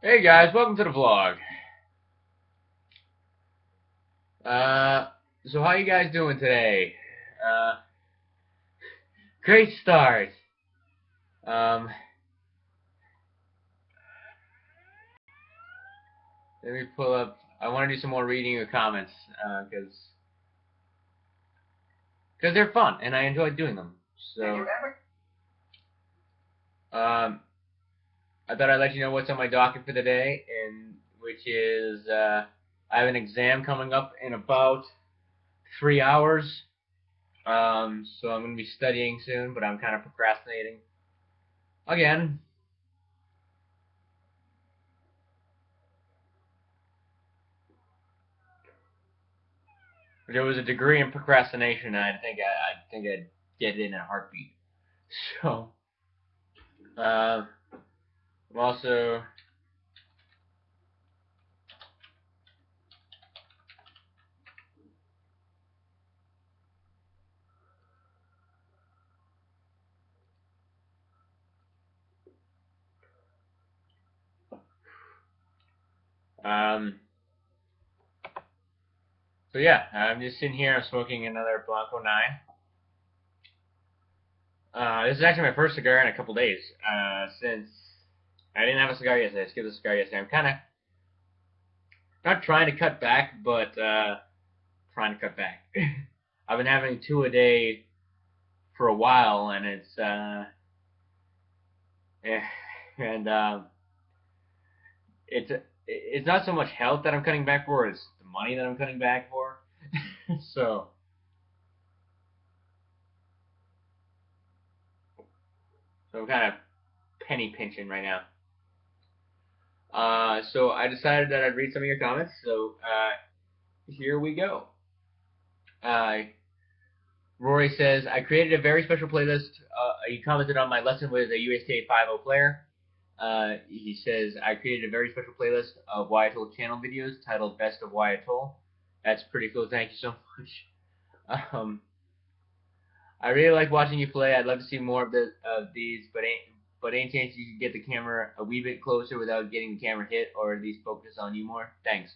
Hey guys, welcome to the vlog. So how you guys doing today? Uh, Great start. Um, Let me pull up. I want to do some more reading of comments, because they're fun and I enjoy doing them. So, I thought I'd let you know what's on my docket for the day, and which is I have an exam coming up in about 3 hours. So I'm going to be studying soon, but I'm kind of procrastinating again. There was a degree in procrastination, and I think I'd get it in a heartbeat. So, I'm also um, so yeah, I'm just sitting here. I'm smoking another Blanco 9. This is actually my first cigar in a couple days. Since I didn't have a cigar yesterday, I skipped a cigar yesterday. I'm kind of not trying to cut back, but trying to cut back. I've been having two a day for a while, and eh, and it's not so much health that I'm cutting back for; it's the money that I'm cutting back for. so so I'm kind of penny pinching right now. So I decided that I'd read some of your comments. So here we go. Uh, Rory says, I created a very special playlist. He commented on my lesson with a USTA 5.0 player. He says, I created a very special playlist of Wyatt Toll channel videos titled Best of Wyatt Toll. That's pretty cool. Thank you so much. I really like watching you play. I'd love to see more of these, but any chance you could get the camera a wee bit closer without getting the camera hit, or at least focus on you more? Thanks.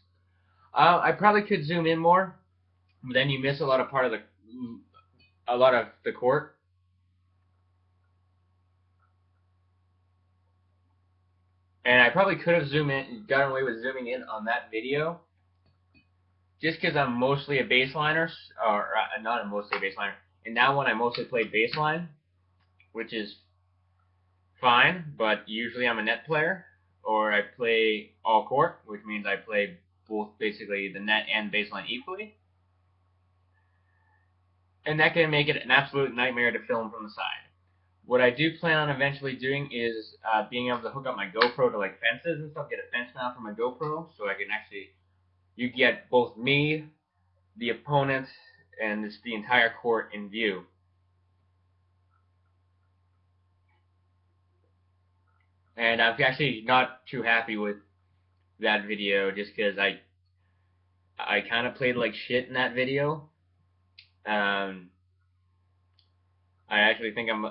I probably could zoom in more, but then you miss a lot of the court. And I probably could have gotten away with zooming in on that video, just because I'm mostly a baseliner, or not mostly a baseliner. In that one, I mostly played baseline, which is fine, but usually I'm a net player, or I play all court, which means I play both basically the net and baseline equally. And that can make it an absolute nightmare to film from the side. What I do plan on eventually doing is being able to hook up my GoPro to like fences and stuff, get a fence mount for my GoPro, so I can actually, you get both me, the opponent, and the entire court in view. And I'm actually not too happy with that video, just because I kind of played like shit in that video. Um, I actually think I'm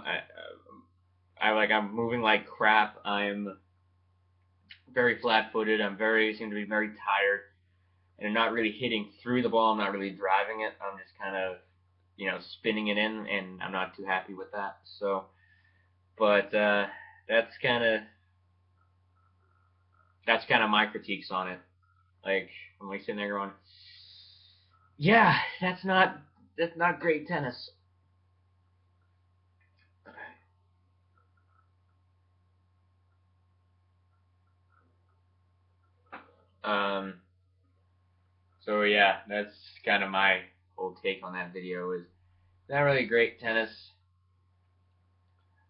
moving like crap. I'm very flat-footed. Seem to be very tired, and I'm not really hitting through the ball. I'm not really driving it. I'm just kind of, spinning it in, and I'm not too happy with that. So, but that's kind of my critiques on it. Like, I'm like sitting there going, yeah, that's not great tennis. Um, so yeah, that's kind of my whole take on that video. Is not really great tennis.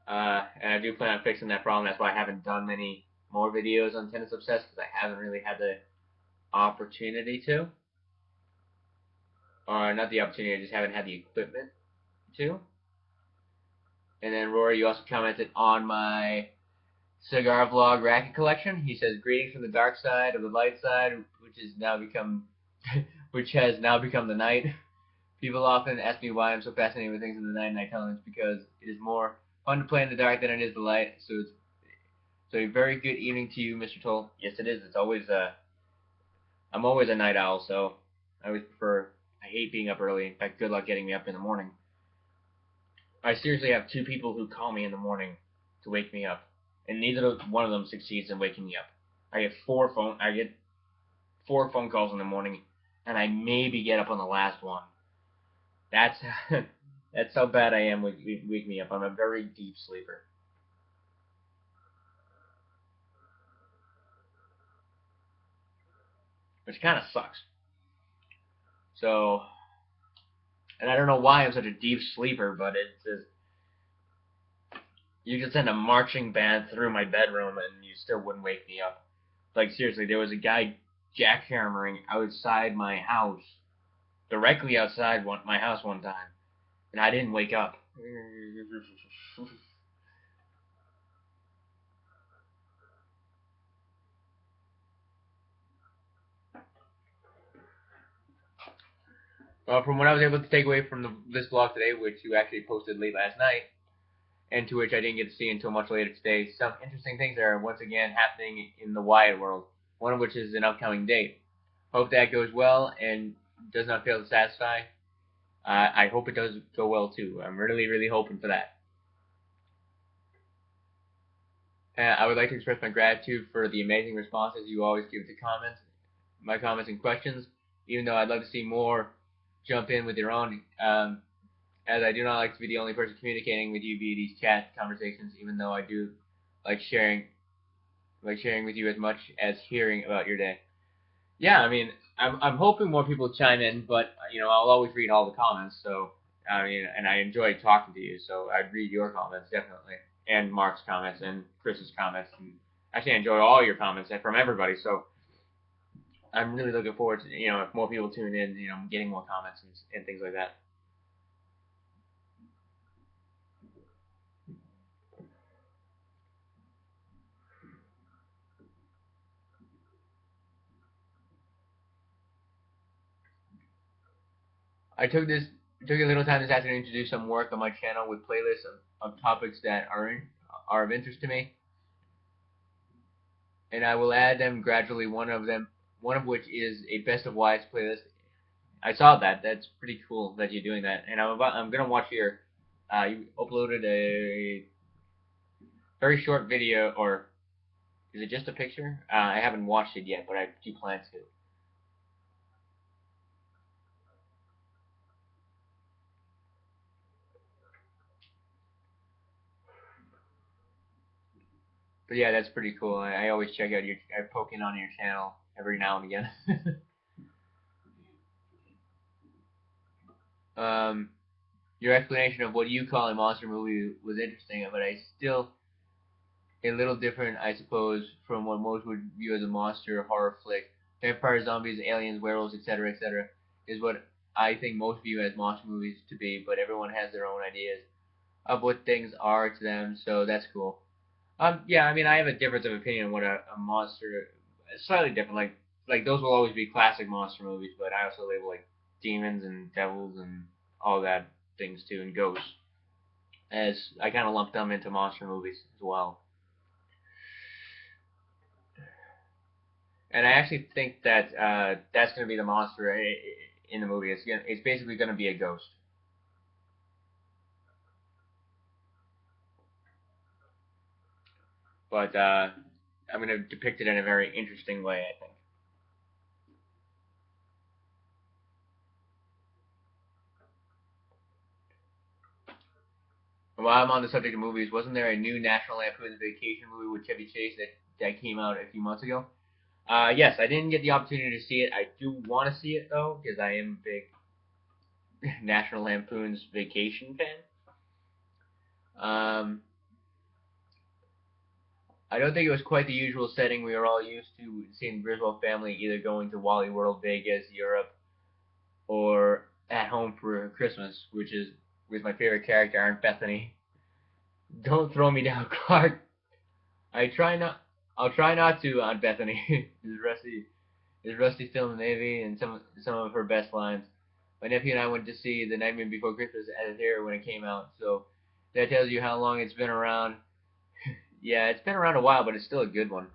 And I do plan on fixing that problem. That's why I haven't done many more videos on Tennis Obsessed, because I haven't really had the opportunity to. Or not the opportunity, I just haven't had the equipment to. And then Rory, you also commented on my cigar vlog racket collection. He says, greetings from the dark side of the light side, which has now become the night. People often ask me why I'm so fascinated with things in the night, and I tell them it's because it is more fun to play in the dark than it is the light. So So a very good evening to you, Mr. Toll. Yes, it is. It's always I'm always a night owl, so I always prefer. I hate being up early. In fact, good luck getting me up in the morning. I seriously have 2 people who call me in the morning to wake me up, and neither one of them succeeds in waking me up. I get 4 phone calls in the morning, and I maybe get up on the last one. That's that's how bad I am with wake me up. I'm a very deep sleeper, which kind of sucks. So, and I don't know why I'm such a deep sleeper, but it's just, you could send a marching band through my bedroom and you still wouldn't wake me up. Like seriously, there was a guy jackhammering outside my house, directly outside my house one time, and I didn't wake up. From what I was able to take away from this blog today, which you actually posted late last night, and to which I didn't get to see until much later today, some interesting things are once again happening in the Wyatt world, one of which is an upcoming date. Hope that goes well and does not fail to satisfy. I hope it does go well too. I'm really, really hoping for that. I would like to express my gratitude for the amazing responses you always give to my comments and questions, even though I'd love to see more jump in with your own, as I do not like to be the only person communicating with you via these chat conversations, even though I do like sharing with you as much as hearing about your day. Yeah, I mean, I'm hoping more people chime in, but I'll always read all the comments. So I mean, and I enjoy talking to you, so I'd read your comments definitely, and Mark's comments and Chris's comments. And actually, I enjoy all your comments from everybody. So I'm really looking forward to if more people tune in, getting more comments and things like that. I took a little time this afternoon to do some work on my channel with playlists of topics that are of interest to me, and I will add them gradually. One of which is a best of Wyatt's playlist. I saw that. That's pretty cool that you're doing that, and I'm gonna watch here. You uploaded a very short video, or is it just a picture? I haven't watched it yet, but I do plan to. But yeah, that's pretty cool. I always check out I poke in on your channel every now and again. Your explanation of what you call a monster movie was interesting, but I still a little different, I suppose, from what most would view as a monster horror flick. Vampires, zombies, aliens, werewolves, etc., is what I think most view as monster movies to be, but everyone has their own ideas of what things are to them, so that's cool. Yeah, I mean, I have a difference of opinion on what a monster, slightly different. Like those will always be classic monster movies, but I also label like demons and devils and all that things too, and ghosts, as I kind of lump them into monster movies as well. And I actually think that that's going to be the monster in the movie. It's basically going to be a ghost. But I'm going to depict it in a very interesting way, I think. And while I'm on the subject of movies, wasn't there a new National Lampoon's Vacation movie with Chevy Chase that came out a few months ago? Yes, I didn't get the opportunity to see it. I do want to see it though, because I am a big National Lampoon's Vacation fan. I don't think it was quite the usual setting we were all used to seeing Griswold family either going to Wally World, Vegas, Europe, or at home for Christmas, which is with my favorite character, Aunt Bethany. Don't throw me down, Clark. I try not. I'll try not to, Aunt Bethany. is Rusty still in the Navy? And some of her best lines. My nephew and I went to see The Nightmare Before Christmas at a theater when it came out, so that tells you how long it's been around. Yeah, it's been around a while, but it's still a good one.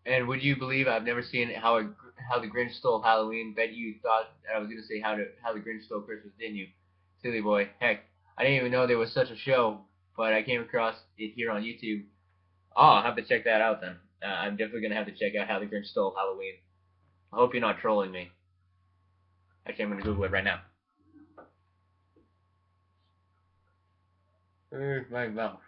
And would you believe I've never seen how the Grinch stole Halloween? Bet you thought I was gonna say how the Grinch stole Christmas, didn't you? Silly boy. Heck, I didn't even know there was such a show, but I came across it here on YouTube. Oh, I'll have to check that out then. I'm definitely gonna have to check out how the Grinch stole Halloween. I hope you're not trolling me. Actually, I'm gonna Google it right now. Where's my mouse?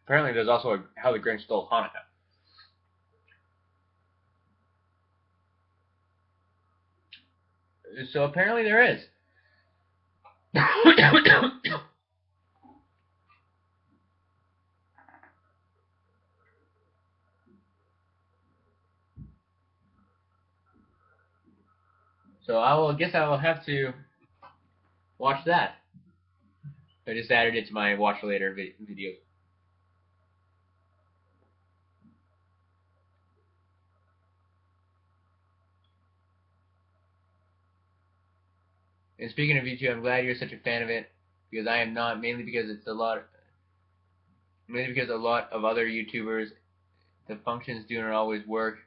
Apparently, there's also a how the Grinch stole Hanukkah. So apparently there is. So I guess I will have to watch that. I just added it to my watch later video. And speaking of YouTube, I'm glad you're such a fan of it because I am not. Mainly because a lot of other YouTubers, the functions do not always work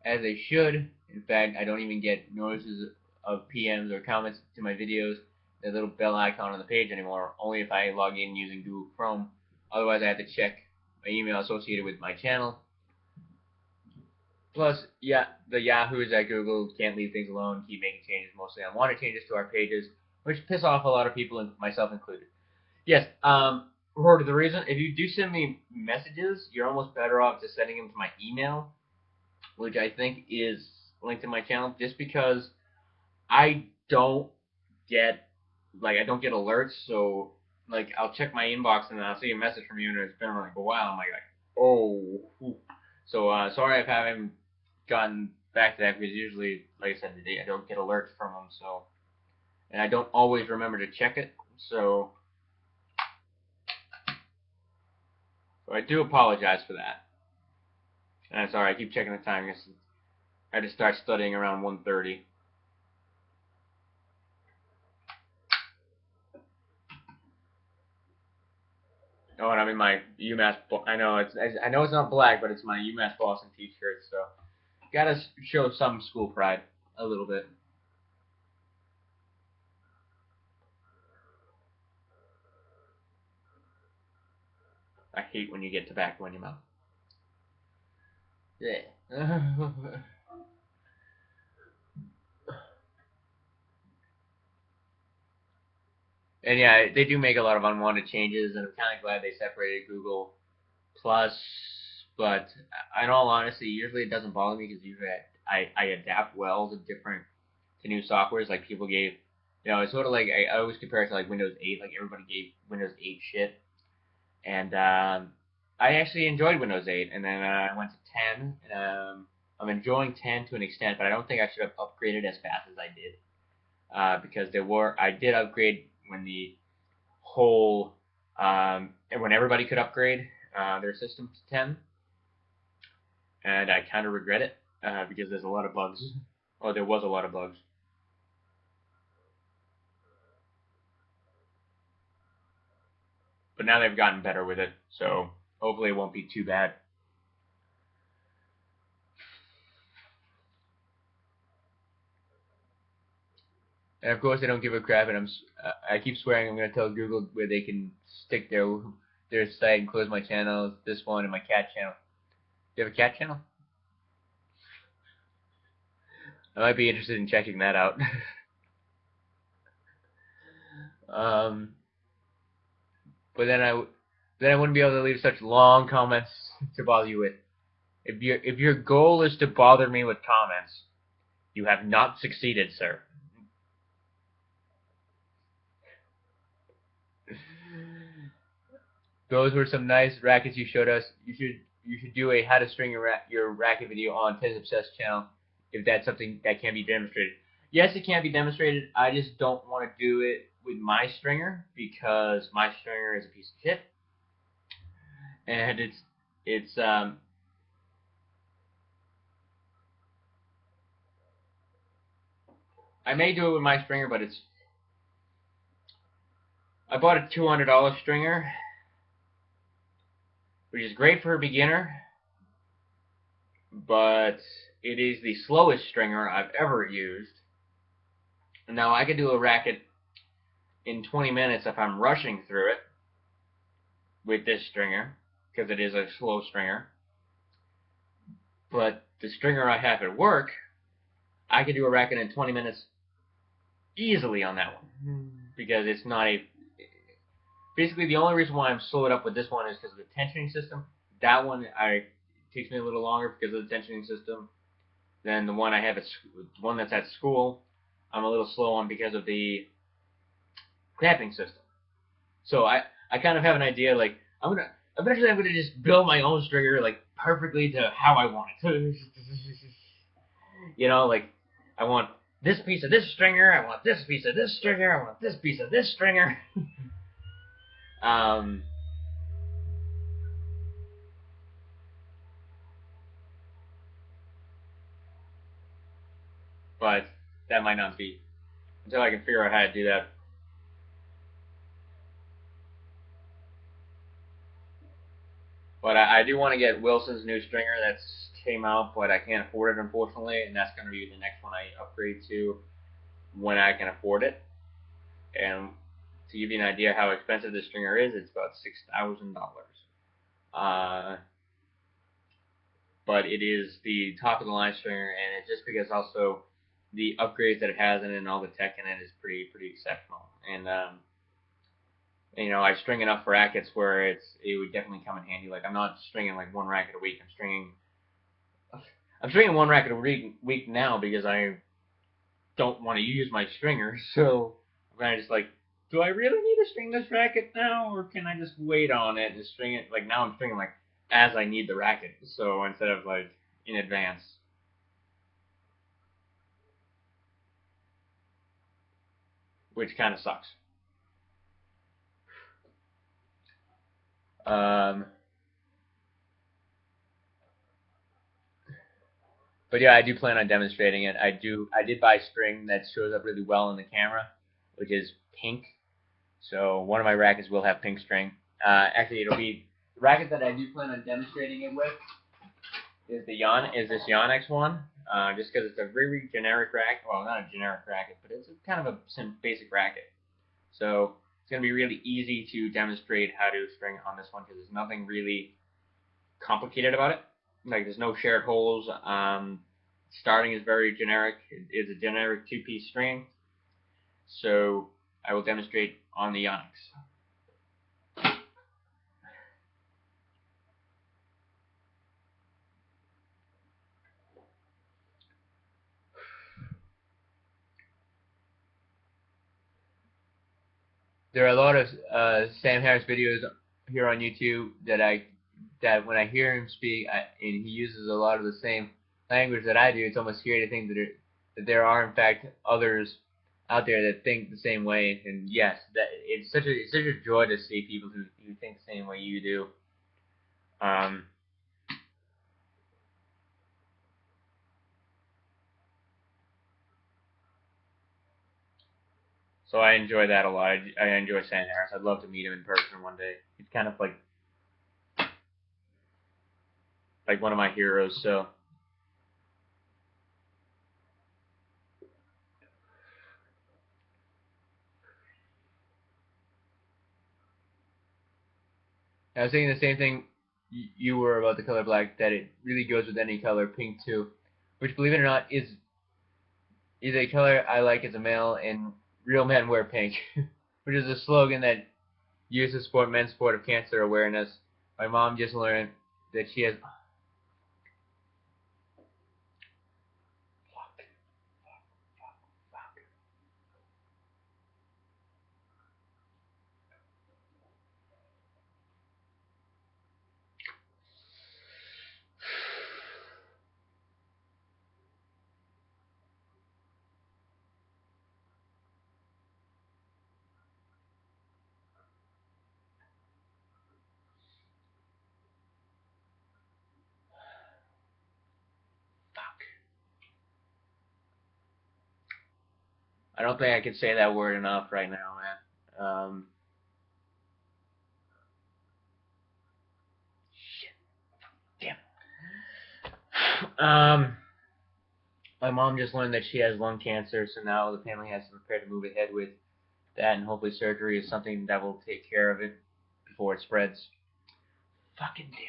as they should. In fact, I don't even get notices of PMs or comments to my videos, the little bell icon on the page anymore, only if I log in using Google Chrome. Otherwise, I have to check my email associated with my channel. Plus, yeah, the Yahoos at Google can't leave things alone, keep making changes, mostly unwanted changes to our pages, which piss off a lot of people, and myself included. Yes, Rory, the reason, if you do send me messages, you're almost better off just sending them to my email, which I think is linked to my channel, just because I don't get, I don't get alerts, so, I'll check my inbox and I'll see a message from you, and it's been like a while, I'm like, oh. So, sorry if I haven't gotten back to that, because usually, like I said today, I don't get alerts from them, so, and I don't always remember to check it, so I do apologize for that. And I'm sorry, I keep checking the time because I had to start studying around 1:30. Oh, and I'm in my UMass. I know it's not black, but it's my UMass Boston T-shirt. So gotta show some school pride a little bit. I hate when you get tobacco in your mouth. Yeah. And yeah, they do make a lot of unwanted changes, and I'm kind of glad they separated Google Plus. But in all honesty, usually it doesn't bother me because usually I adapt well to new softwares. Like people gave, it's sort of like I always compare it to like Windows 8. Like everybody gave Windows 8 shit, and I actually enjoyed Windows 8, and then I went to 10. And, I'm enjoying 10 to an extent, but I don't think I should have upgraded as fast as I did. Because I did upgrade when the whole and when everybody could upgrade their system to 10, and I kind of regret it because there's a lot of bugs. Oh, there was a lot of bugs. But now they've gotten better with it, so hopefully it won't be too bad. And of course, they don't give a crap, and I keep swearing I'm going to tell Google where they can stick their site and close my channels, this one, and my cat channel. Do you have a cat channel? I might be interested in checking that out. um, but then I wouldn't be able to leave such long comments to bother you with. If your goal is to bother me with comments, you have not succeeded, sir. Those were some nice rackets you showed us. You should do a how to string your racket video on Tez Obsessed channel if that's something that can be demonstrated. Yes, it can be demonstrated. I just don't want to do it with my stringer because my stringer is a piece of shit, and it's. I may do it with my stringer, but it's. I bought a $200 stringer, which is great for a beginner, but it is the slowest stringer I've ever used. Now I could do a racket in 20 minutes if I'm rushing through it with this stringer, because it is a slow stringer. But the stringer I have at work, I could do a racket in 20 minutes easily on that one, because it's not a. Basically, the only reason why I'm slowed up with this one is because of the tensioning system. That one it takes me a little longer because of the tensioning system than the one I have one that's at school. I'm a little slow on because of the clamping system. So I kind of have an idea, like eventually I'm gonna just build my own stringer like perfectly to how I want it. Like I want this piece of this stringer, I want this piece of this stringer, I want this piece of this stringer. um but that might not be until I can figure out how to do that. But I do want to get Wilson's new stringer that's came out, but I can't afford it unfortunately, and that's going to be the next one I upgrade to when I can afford it. And to give you an idea how expensive this stringer is, it's about $6,000. But it is the top of the line stringer, and it's just because also the upgrades that it has in it and all the tech in it is pretty exceptional. And I string enough rackets where it would definitely come in handy. Like I'm not stringing like one racket a week. I'm stringing one racket a week now because I don't want to use my stringer. So I'm kind of just like, do I really need to string this racket now, or can I just wait on it and string it? Like now I'm stringing like as I need the racket, so instead of like in advance. Which kind of sucks. But yeah, I do plan on demonstrating it. I did buy string that shows up really well in the camera, which is pink. So one of my rackets will have pink string. Actually, it'll be the racket that I do plan on demonstrating it with is this Yonex one. Just because it's a very generic racket. Well, not a generic racket, but it's kind of a basic racket. So it's going to be really easy to demonstrate how to string on this one because there's nothing really complicated about it. Like there's no shared holes. Starting is very generic. It's a generic two-piece string. So I will demonstrate on the Yonex. There are a lot of Sam Harris videos here on YouTube that when I hear him speak, and he uses a lot of the same language that I do. It's almost scary to think that there are in fact others out there that think the same way. And yes, that it's such a joy to see people who think the same way you do. So I enjoy that a lot. I enjoy Sam Harris. I'd love to meet him in person one day. He's kind of like one of my heroes. So. I was saying the same thing you were about the color black, that it really goes with any color, pink too, which, believe it or not, is a color I like as a male, and real men wear pink, which is a slogan that uses support men's support of cancer awareness. My mom just learned that she has. I don't think I can say that word enough right now, man. Shit. Damn. My mom just learned that she has lung cancer, so now the family has to prepare to move ahead with that, and hopefully surgery is something that will take care of it before it spreads. Fucking damn it.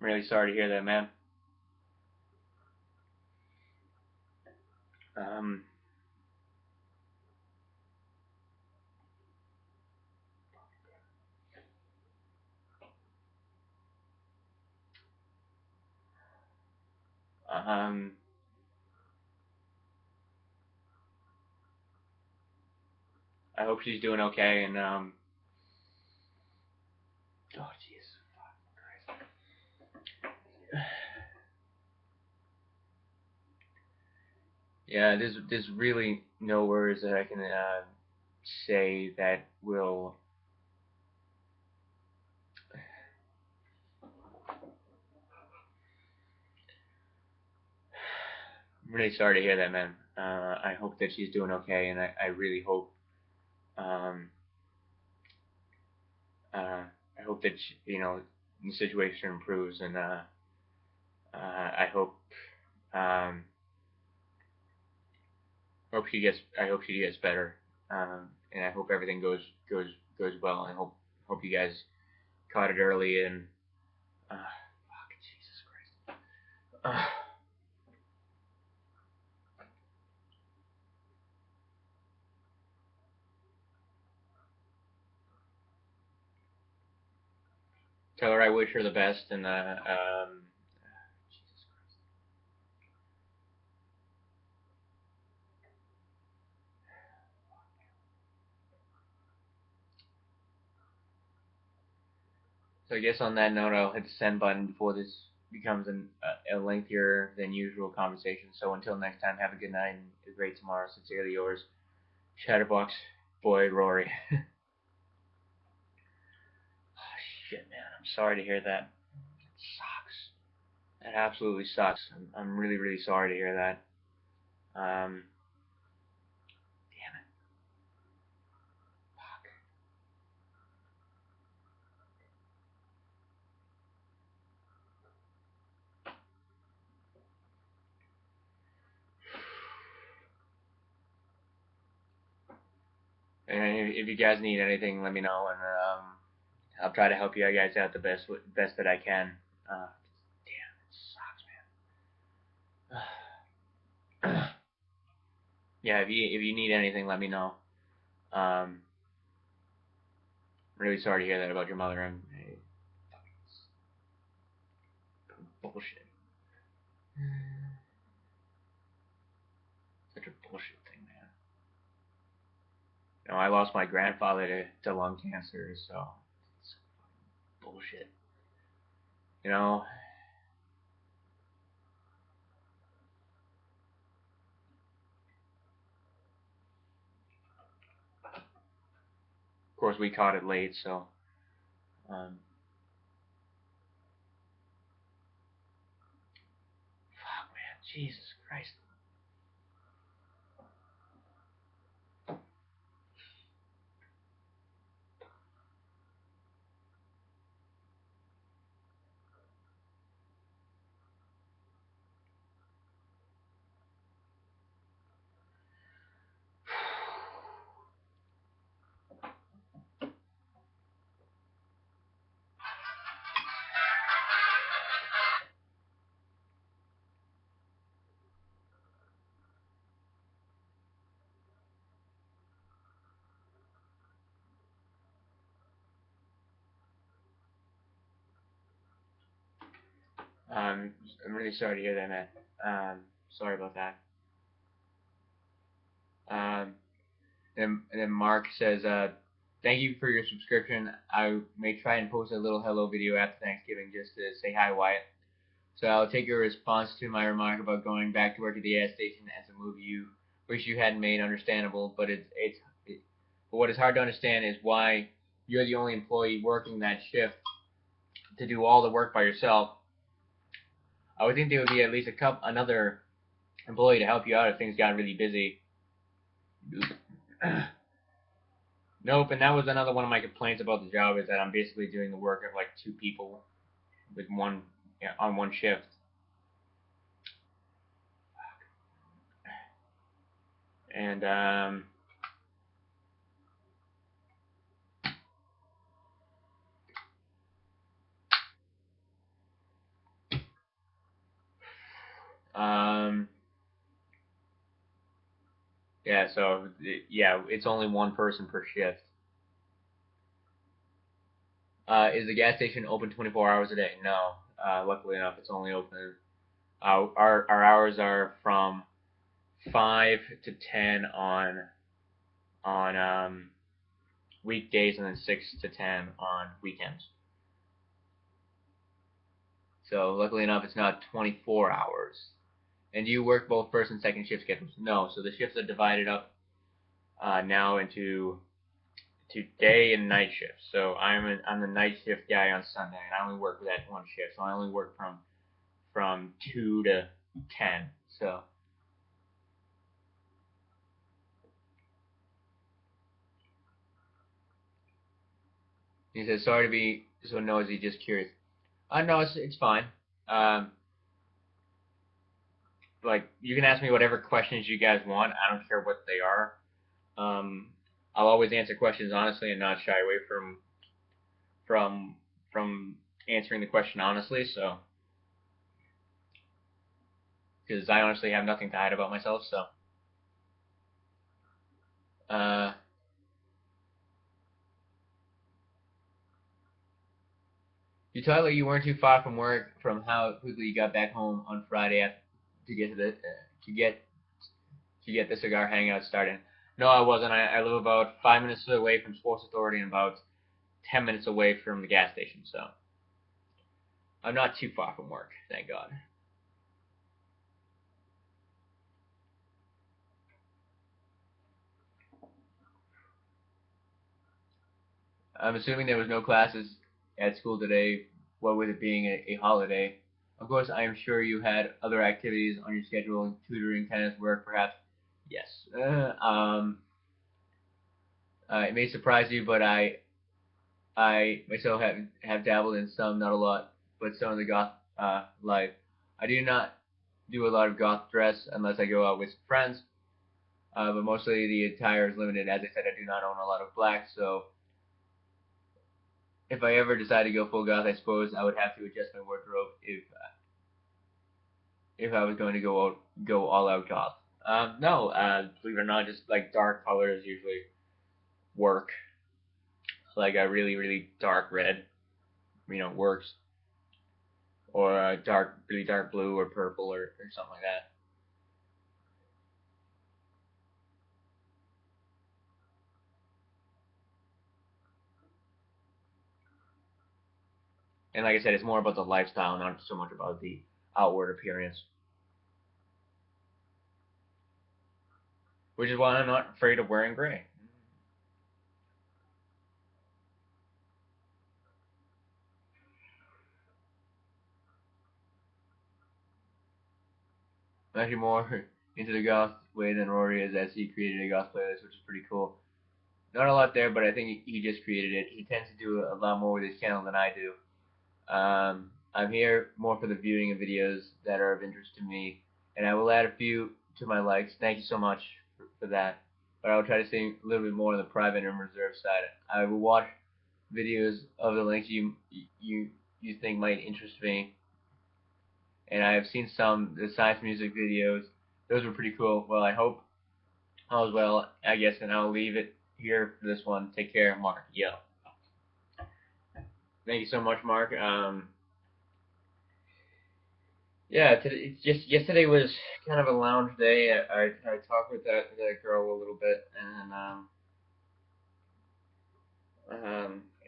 I'm really sorry to hear that, man. Um, um, I hope she's doing okay, and oh jeez, yeah, there's really no words that I can say that will. I'm really sorry to hear that, man. I hope that she's doing okay, and I really hope, um, I hope that the situation improves, and um, I hope she gets better, and I hope everything goes well. I hope you guys caught it early, and fuck, Jesus Christ. Tell her I wish her the best, and Jesus Christ. So I guess on that note, I'll hit the send button before this becomes a lengthier than usual conversation. So until next time, have a good night and a great tomorrow. Sincerely yours, Chatterbox Boy Rory. Oh, shit, man. I'm sorry to hear that. It sucks. That absolutely sucks. I'm really, really sorry to hear that. Damn it. Fuck. And if you guys need anything, let me know, and I'll try to help you guys out the best that I can. Damn, it sucks, man. Yeah, if you need anything, let me know. I'm really sorry to hear that about your mother. I'm bullshit. Such a bullshit thing, man. I lost my grandfather to lung cancer, so it's bullshit. You know, of course we caught it late, so fuck, man, Jesus Christ. I'm really sorry to hear that, man. Sorry about that. Um, And then Mark says, thank you for your subscription. I may try and post a little hello video after Thanksgiving just to say hi, Wyatt. So I'll take your response to my remark about going back to work at the gas station as a move you wish you hadn't made understandable, but but what is hard to understand is why you're the only employee working that shift to do all the work by yourself. I would think there would be at least another employee to help you out if things got really busy. Nope, and that was another one of my complaints about the job is that I'm basically doing the work of like two people with on one shift. And yeah, so yeah, it's only one person per shift. Is the gas station open 24 hours a day? No. Luckily enough, it's only open. Our hours are from 5 to 10 on weekdays, and then 6 to 10 on weekends. So luckily enough, it's not 24 hours. And do you work both first and second shift schedules? No. So the shifts are divided up now into day and night shifts. So I'm the night shift guy on Sunday, and I only work that one shift. So I only work from 2 to 10. So he says, sorry to be so nosy, just curious. No, it's fine. Like, you can ask me whatever questions you guys want. I don't care what they are. I'll always answer questions honestly and not shy away from from answering the question honestly. So, because I honestly have nothing to hide about myself. So, you told me you weren't too far from work from how quickly you got back home on Friday to get the cigar hangout started. No, I wasn't. I live about 5 minutes away from Sports Authority and about 10 minutes away from the gas station, so I'm not too far from work, thank God. I'm assuming there was no classes at school today, what with it being a holiday. Of course, I am sure you had other activities on your schedule, tutoring, tennis, work, perhaps. Yes. It may surprise you, but I myself have dabbled in some, not a lot, but some of the goth life. I do not do a lot of goth dress unless I go out with friends, but mostly the attire is limited. As I said, I do not own a lot of black, so if I ever decide to go full goth, I suppose I would have to adjust my wardrobe if I was going to go all out goth. No, believe it or not, just like dark colors usually work. Like a really dark red, works, or a really dark blue or purple or something like that. And like I said, it's more about the lifestyle, not so much about the outward appearance. Which is why I'm not afraid of wearing gray. I'm actually more into the goth way than Rory is, as he created a goth playlist, which is pretty cool. Not a lot there, but I think he just created it. He tends to do a lot more with his channel than I do. I'm here more for the viewing of videos that are of interest to me, and I will add a few to my likes. Thank you so much for that. But I will try to stay a little bit more on the private and reserved side. I will watch videos of the links you think might interest me, and I have seen the science music videos. Those were pretty cool. Well, I hope all is well, I guess, and I'll leave it here for this one. Take care, Mark. Yo. Thank you so much, Mark. Yeah, it's just yesterday was kind of a lounge day. I talked with that girl a little bit,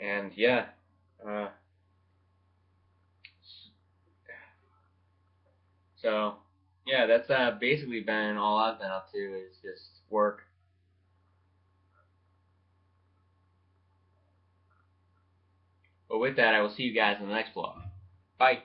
and yeah, uh, so yeah, that's basically been all I've been up to is just work. But with that, I will see you guys in the next vlog. Bye.